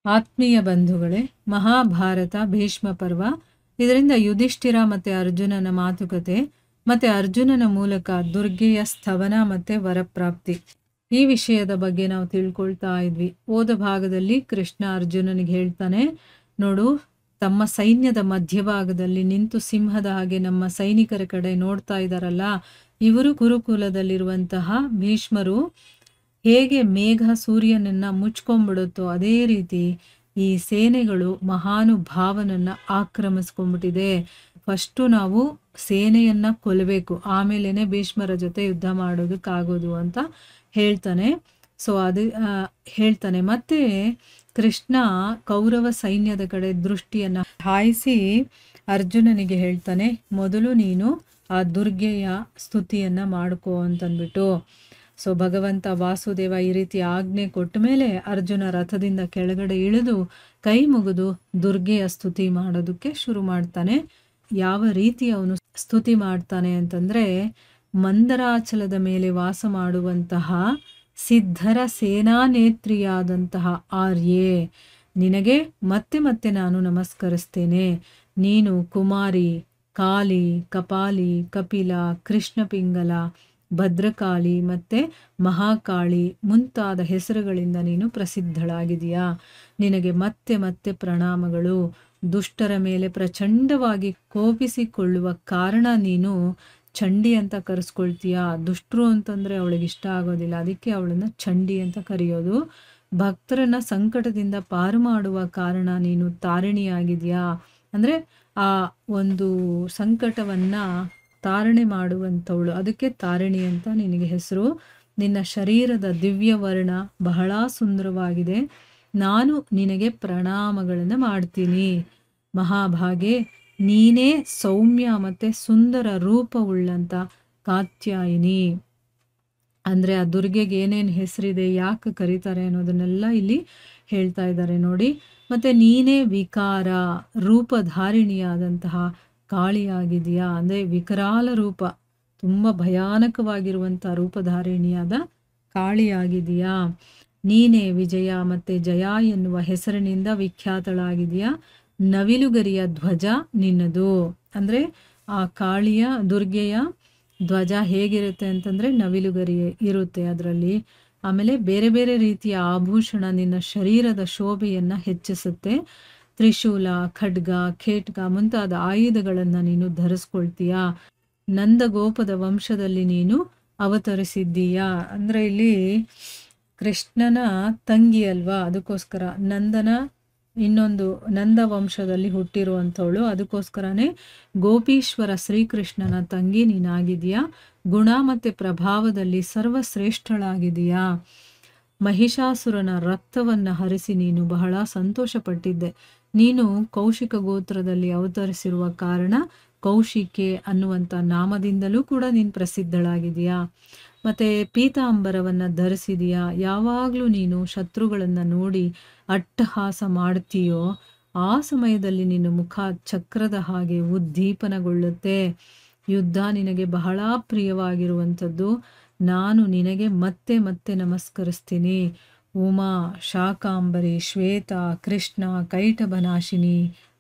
ಆತ್ಮೀಯ ಬಂಧುಗಳೇ, ಮಹಾಭಾರತ ಭೀಷ್ಮ ಪರ್ವ, ಇದರಿಂದ ಯುಧಿಷ್ಠಿರ ಮತ್ತು ಅರ್ಜುನನ ಮಾತುಕತೆ ಮತ್ತು ಅರ್ಜುನನ ಮೂಲಕ ದುರ್ಗೆಯ ಸ್ಥವನ ಮತ್ತು ವರಪ್ರಾಪ್ತಿ ಈ ವಿಷಯದ ಬಗ್ಗೆ ನಾವು ತಿಳ್ಕೊಳ್ತಾ ಇದ್ವಿ. ಹೋದ ಭಾಗದಲ್ಲಿ ಕೃಷ್ಣ ಅರ್ಜುನನಿಗೆ ಹೇಳ್ತಾನೆ, ನೋಡು, ತಮ್ಮ ಸೈನ್ಯದ ಮಧ್ಯಭಾಗದಲ್ಲಿ ನಿಂತು ಸಿಂಹದ ಹಾಗೆ ನಮ್ಮ ಸೈನಿಕರ ಕಡೆ ನೋಡ್ತಾ ಇದ್ದಾರಲ್ಲ, ಇವರು ಕುರುಕುಲದಲ್ಲಿರುವಂತಹ ಭೀಷ್ಮರು ಹೇಗೆ ಮೇಘ ಸೂರ್ಯನನ್ನ ಮುಚ್ಕೊಂಡ್ಬಿಡುತ್ತೋ ಅದೇ ರೀತಿ ಈ ಸೇನೆಗಳು ಮಹಾನುಭಾವನನ್ನ ಆಕ್ರಮಿಸ್ಕೊಂಡ್ಬಿಟ್ಟಿದೆ. ಫಸ್ಟು ನಾವು ಸೇನೆಯನ್ನ ಕೊಲ್ಲಬೇಕು, ಆಮೇಲೆನೆ ಭೀಷ್ಮರ ಜೊತೆ ಯುದ್ಧ ಮಾಡೋದಕ್ಕಾಗೋದು ಅಂತ ಹೇಳ್ತಾನೆ. ಹೇಳ್ತಾನೆ. ಮತ್ತೆ ಕೃಷ್ಣ ಕೌರವ ಸೈನ್ಯದ ಕಡೆ ದೃಷ್ಟಿಯನ್ನ ಹಾಯಿಸಿ ಅರ್ಜುನನಿಗೆ ಹೇಳ್ತಾನೆ, ಮೊದಲು ನೀನು ಆ ದುರ್ಗೆಯ ಸ್ತುತಿಯನ್ನ ಮಾಡ್ಕೋ ಅಂತಂದ್ಬಿಟ್ಟು. ಭಗವಂತ ವಾಸುದೇವ ಈ ರೀತಿ ಆಜ್ಞೆ ಕೊಟ್ಟ ಮೇಲೆ ಅರ್ಜುನ ರಥದಿಂದ ಕೆಳಗಡೆ ಇಳಿದು ಕೈ ಮುಗಿದು ದುರ್ಗೆಯ ಸ್ತುತಿ ಮಾಡೋದಕ್ಕೆ ಶುರು ಮಾಡ್ತಾನೆ. ಯಾವ ರೀತಿ ಅವನು ಸ್ತುತಿ ಮಾಡ್ತಾನೆ ಅಂತಂದ್ರೆ, ಮಂದರಾಚಲದ ಮೇಲೆ ವಾಸ ಮಾಡುವಂತಹ ಸಿದ್ಧರ ಸೇನಾನೇತ್ರಿಯಾದಂತಹ ಆರ್ಯೆ, ನಿನಗೆ ಮತ್ತೆ ಮತ್ತೆ ನಾನು ನಮಸ್ಕರಿಸ್ತೇನೆ. ನೀನು ಕುಮಾರಿ, ಕಾಲಿ, ಕಪಾಲಿ, ಕಪಿಲ, ಕೃಷ್ಣಪಿಂಗಲ, ಭದ್ರಕಾಳಿ ಮತ್ತೆ ಮಹಾಕಾಳಿ ಮುಂತಾದ ಹೆಸರುಗಳಿಂದ ನೀನು ಪ್ರಸಿದ್ಧಳಾಗಿದೆಯಾ. ನಿನಗೆ ಮತ್ತೆ ಮತ್ತೆ ಪ್ರಣಾಮಗಳು. ದುಷ್ಟರ ಮೇಲೆ ಪ್ರಚಂಡವಾಗಿ ಕೋಪಿಸಿಕೊಳ್ಳುವ ಕಾರಣ ನೀನು ಚಂಡಿ ಅಂತ ಕರೆಸ್ಕೊಳ್ತೀಯ. ದುಷ್ಟರು ಅಂತಂದ್ರೆ ಅವಳಿಗೆ ಇಷ್ಟ ಆಗೋದಿಲ್ಲ, ಅದಕ್ಕೆ ಅವಳನ್ನ ಚಂಡಿ ಅಂತ ಕರೆಯೋದು. ಭಕ್ತರನ್ನ ಸಂಕಟದಿಂದ ಪಾರು ಮಾಡುವ ಕಾರಣ ನೀನು ತಾರಿಣಿಯಾಗಿದೆಯಾ, ಅಂದ್ರೆ ಆ ಒಂದು ಸಂಕಟವನ್ನ ತಾರಣೆ ಮಾಡುವಂಥವಳು, ಅದಕ್ಕೆ ತಾರಿಣಿ ಅಂತ ನಿನಗೆ ಹೆಸರು. ನಿನ್ನ ಶರೀರದ ದಿವ್ಯ ವರ್ಣ ಬಹಳ ಸುಂದರವಾಗಿದೆ. ನಾನು ನಿನಗೆ ಪ್ರಣಾಮಗಳನ್ನು ಮಾಡ್ತೀನಿ. ಮಹಾಭಾಗೆ, ನೀನೇ ಸೌಮ್ಯ ಮತ್ತೆ ಸುಂದರ ರೂಪವುಳ್ಳಂತ ಕಾತ್ಯಾಯಿನಿ. ಅಂದ್ರೆ ಆ ದುರ್ಗೆಗೆ ಏನೇನು ಹೆಸರಿದೆ, ಯಾಕೆ ಕರೀತಾರೆ ಅನ್ನೋದನ್ನೆಲ್ಲ ಇಲ್ಲಿ ಹೇಳ್ತಾ ಇದ್ದಾರೆ ನೋಡಿ. ಮತ್ತೆ ನೀನೇ ವಿಕಾರ ರೂಪಧಾರಿಣಿಯಾದಂತಹ ಕಾಳಿಯಾಗಿದೆಯಾ, ಅಂದ್ರೆ ವಿಕರಾಲ ರೂಪ, ತುಂಬ ಭಯಾನಕವಾಗಿರುವಂಥ ರೂಪಧಾರಿಣಿಯಾದ ಕಾಳಿಯಾಗಿದೆಯಾ. ನೀನೇ ವಿಜಯ ಮತ್ತೆ ಜಯ ಎನ್ನುವ ಹೆಸರಿನಿಂದ ವಿಖ್ಯಾತಳಾಗಿದೆಯಾ. ನವಿಲುಗರಿಯ ಧ್ವಜ ನಿನ್ನದು. ಅಂದ್ರೆ ಆ ಕಾಳಿಯ ದುರ್ಗೆಯ ಧ್ವಜ ಹೇಗಿರುತ್ತೆ ಅಂತಂದ್ರೆ ನವಿಲುಗರಿ ಇರುತ್ತೆ ಅದರಲ್ಲಿ. ಆಮೇಲೆ ಬೇರೆ ಬೇರೆ ರೀತಿಯ ಆಭೂಷಣ ನಿನ್ನ ಶರೀರದ ಶೋಭೆಯನ್ನ ಹೆಚ್ಚಿಸುತ್ತೆ. ತ್ರಿಶೂಲ, ಖಡ್ಗ, ಖೇಟ್ಗ ಮುಂತಾದ ಆಯುಧಗಳನ್ನು ನೀನು ಧರಿಸ್ಕೊಳ್ತೀಯಾ. ನಂದಗೋಪದ ವಂಶದಲ್ಲಿ ನೀನು ಅವತರಿಸಿದ್ದೀಯಾ. ಅಂದ್ರೆ ಇಲ್ಲಿ ಕೃಷ್ಣನ ತಂಗಿ ಅಲ್ವಾ, ಅದಕ್ಕೋಸ್ಕರ ನಂದನ ಇನ್ನೊಂದು ನಂದ ವಂಶದಲ್ಲಿ ಹುಟ್ಟಿರುವಂಥವಳು, ಅದಕ್ಕೋಸ್ಕರನೇ ಗೋಪೀಶ್ವರ ಶ್ರೀಕೃಷ್ಣನ ತಂಗಿ ನೀನಾಗಿದೆಯಾ. ಗುಣ ಮತ್ತೆ ಪ್ರಭಾವದಲ್ಲಿ ಸರ್ವಶ್ರೇಷ್ಠಳಾಗಿದೆಯಾ. ಮಹಿಷಾಸುರನ ರಕ್ತವನ್ನು ಹರಿಸಿ ನೀನು ಬಹಳ ಸಂತೋಷ ಪಟ್ಟಿದ್ದೆ. ನೀನು ಕೌಶಿಕ ಗೋತ್ರದಲ್ಲಿ ಅವತರಿಸಿರುವ ಕಾರಣ ಕೌಶಿಕೆ ಅನ್ನುವಂಥ ನಾಮದಿಂದಲೂ ಕೂಡ ನೀನು ಪ್ರಸಿದ್ಧಳಾಗಿದೆಯಾ. ಮತ್ತೆ ಪೀತಾಂಬರವನ್ನ ಧರಿಸಿದೆಯಾ. ಯಾವಾಗಲೂ ನೀನು ಶತ್ರುಗಳನ್ನ ನೋಡಿ ಅಟ್ಟಹಾಸ ಮಾಡ್ತೀಯೋ ಆ ಸಮಯದಲ್ಲಿ ನಿನ್ನ ಮುಖ ಚಕ್ರದ ಹಾಗೆ ಉದ್ದೀಪನಗೊಳ್ಳುತ್ತೆ. ಯುದ್ಧ ನಿನಗೆ ಬಹಳ ಪ್ರಿಯವಾಗಿರುವಂಥದ್ದು. ನಾನು ನಿನಗೆ ಮತ್ತೆ ಮತ್ತೆ ನಮಸ್ಕರಿಸ್ತೀನಿ. ಉಮಾ, ಶಾಕಾಂಬರಿ, ಶ್ವೇತ, ಕೃಷ್ಣ, ಕೈಟಭನಾಶಿನಿ,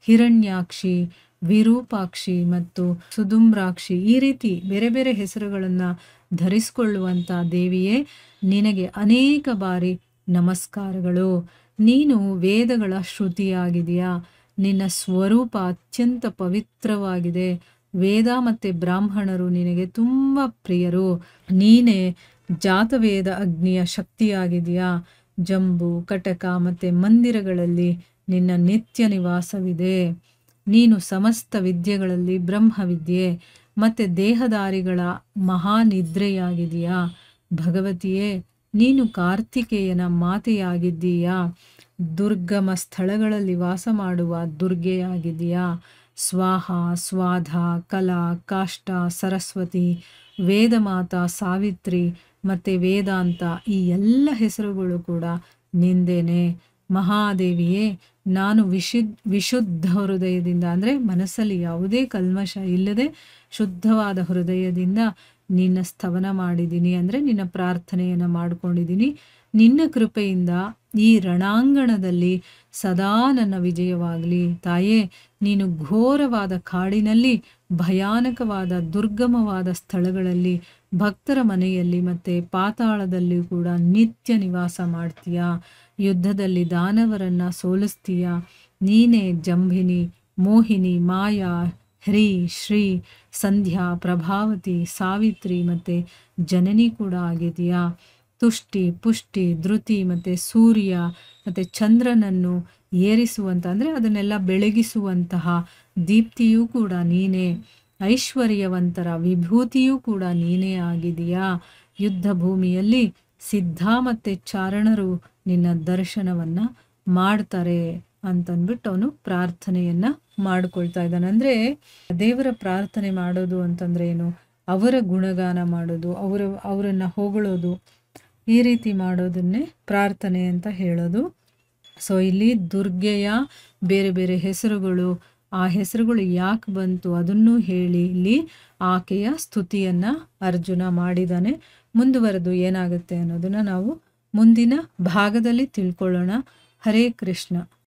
ಹಿರಣ್ಯಾಕ್ಷಿ, ವಿರೂಪಾಕ್ಷಿ ಮತ್ತು ಸುಧುಮ್ರಾಕ್ಷಿ, ಈ ರೀತಿ ಬೇರೆ ಬೇರೆ ಹೆಸರುಗಳನ್ನು ಧರಿಸಿಕೊಳ್ಳುವಂಥ ದೇವಿಯೇ, ನಿನಗೆ ಅನೇಕ ಬಾರಿ ನಮಸ್ಕಾರಗಳು. ನೀನು ವೇದಗಳ ಶ್ರುತಿಯಾಗಿದೆಯಾ. ನಿನ್ನ ಸ್ವರೂಪ ಅತ್ಯಂತ ಪವಿತ್ರವಾಗಿದೆ. ವೇದ ಮತ್ತು ಬ್ರಾಹ್ಮಣರು ನಿನಗೆ ತುಂಬ ಪ್ರಿಯರು. ನೀನೇ ಜಾತವೇದ ಅಗ್ನಿಯ ಶಕ್ತಿಯಾಗಿದೆಯಾ. ಜಂಬು, ಕಟಕ ಮತ್ತು ಮಂದಿರಗಳಲ್ಲಿ ನಿನ್ನ ನಿತ್ಯ ನಿವಾಸವಿದೆ. ನೀನು ಸಮಸ್ತ ವಿದ್ಯೆಗಳಲ್ಲಿ ಬ್ರಹ್ಮವಿದ್ಯೆ ಮತ್ತು ದೇಹದಾರಿಗಳ ಮಹಾನಿದ್ರೆಯಾಗಿದೆಯಾ. ಭಗವತಿಯೇ, ನೀನು ಕಾರ್ತಿಕೇಯನ ಮಾತೆಯಾಗಿದ್ದೀಯಾ. ದುರ್ಗಮ ಸ್ಥಳಗಳಲ್ಲಿ ವಾಸ ಮಾಡುವ ದುರ್ಗೆಯಾಗಿದೆಯಾ. ಸ್ವಾಹ, ಸ್ವಾಧ, ಕಲಾ, ಕಾಷ್ಟ, ಸರಸ್ವತಿ, ವೇದಮಾತಾ, ಸಾವಿತ್ರಿ ಮತ್ತು ವೇದಾಂತ, ಈ ಎಲ್ಲ ಹೆಸರುಗಳು ಕೂಡ ನಿಂದೇನೆ. ಮಹಾದೇವಿಯೇ, ನಾನು ವಿಶುದ್ಧ ಹೃದಯದಿಂದ, ಅಂದರೆ ಮನಸ್ಸಲ್ಲಿ ಯಾವುದೇ ಕಲ್ಮಶ ಇಲ್ಲದೆ ಶುದ್ಧವಾದ ಹೃದಯದಿಂದ ನಿನ್ನ ಸ್ತವನ ಮಾಡಿದ್ದೀನಿ, ಅಂದರೆ ನಿನ್ನ ಪ್ರಾರ್ಥನೆಯನ್ನು ಮಾಡ್ಕೊಂಡಿದ್ದೀನಿ. ನಿನ್ನ ಕೃಪೆಯಿಂದ ಈ ರಣಾಂಗಣದಲ್ಲಿ ಸದಾ ನನ್ನ ವಿಜಯವಾಗಲಿ. ತಾಯೇ, ನೀನು ಘೋರವಾದ ಕಾಡಿನಲ್ಲಿ, ಭಯಾನಕವಾದ ದುರ್ಗಮವಾದ ಸ್ಥಳಗಳಲ್ಲಿ, ಭಕ್ತರ ಮನೆಯಲ್ಲಿ ಮತ್ತು ಪಾತಾಳದಲ್ಲಿ ಕೂಡ ನಿತ್ಯ ನಿವಾಸ ಮಾಡ್ತೀಯಾ. ಯುದ್ಧದಲ್ಲಿ ದಾನವರನ್ನು ಸೋಲಿಸ್ತೀಯಾ. ನೀನೇ ಜಂಭಿನಿ, ಮೋಹಿನಿ, ಮಾಯಾ, ಹ್ರೀ, ಶ್ರೀ, ಸಂಧ್ಯಾ, ಪ್ರಭಾವತಿ, ಸಾವಿತ್ರಿ ಮತ್ತು ಜನನಿ ಕೂಡ ಆಗಿದೆಯಾ. ತುಷ್ಟಿ, ಪುಷ್ಟಿ, ಧೃತಿ ಮತ್ತು ಸೂರ್ಯ ಮತ್ತು ಚಂದ್ರನನ್ನು ಏರಿಸುವಂಥ, ಅಂದರೆ ಅದನ್ನೆಲ್ಲ ಬೆಳಗಿಸುವಂತಹ ದೀಪ್ತಿಯೂ ಕೂಡ ನೀನೇ. ಐಶ್ವರ್ಯವಂತರ ವಿಭೂತಿಯೂ ಕೂಡ ನೀನೇ ಆಗಿದೆಯಾ. ಯುದ್ಧ ಭೂಮಿಯಲ್ಲಿ ಸಿದ್ಧ ಮತ್ತು ಚಾರಣರು ನಿನ್ನ ದರ್ಶನವನ್ನು ಮಾಡ್ತಾರೆ ಅಂತಂದ್ಬಿಟ್ಟು ಅವನು ಪ್ರಾರ್ಥನೆಯನ್ನು ಮಾಡಿಕೊಳ್ತಾ ಇದ್ದಾನೆ. ಅಂದರೆ ದೇವರ ಪ್ರಾರ್ಥನೆ ಮಾಡೋದು ಅಂತಂದ್ರೆ ಏನು? ಅವರ ಗುಣಗಾನ ಮಾಡೋದು, ಅವರನ್ನು ಹೊಗಳೋದು, ಈ ರೀತಿ ಮಾಡೋದನ್ನೇ ಪ್ರಾರ್ಥನೆ ಅಂತ ಹೇಳೋದು. ಸೊ ಇಲ್ಲಿ ದುರ್ಗೆಯ ಬೇರೆ ಬೇರೆ ಹೆಸರುಗಳು, ಆ ಹೆಸರುಗಳು ಯಾಕೆ ಬಂತು ಅದನ್ನು ಹೇಳಿ ಇಲ್ಲಿ ಆಕೆಯ ಸ್ತುತಿಯನ್ನು ಅರ್ಜುನ ಮಾಡಿದ್ದಾನೆ. ಮುಂದುವರೆದು ಏನಾಗುತ್ತೆ ಅನ್ನೋದನ್ನು ನಾವು ಮುಂದಿನ ಭಾಗದಲ್ಲಿ ತಿಳ್ಕೊಳ್ಳೋಣ. ಹರೇ ಕೃಷ್ಣ.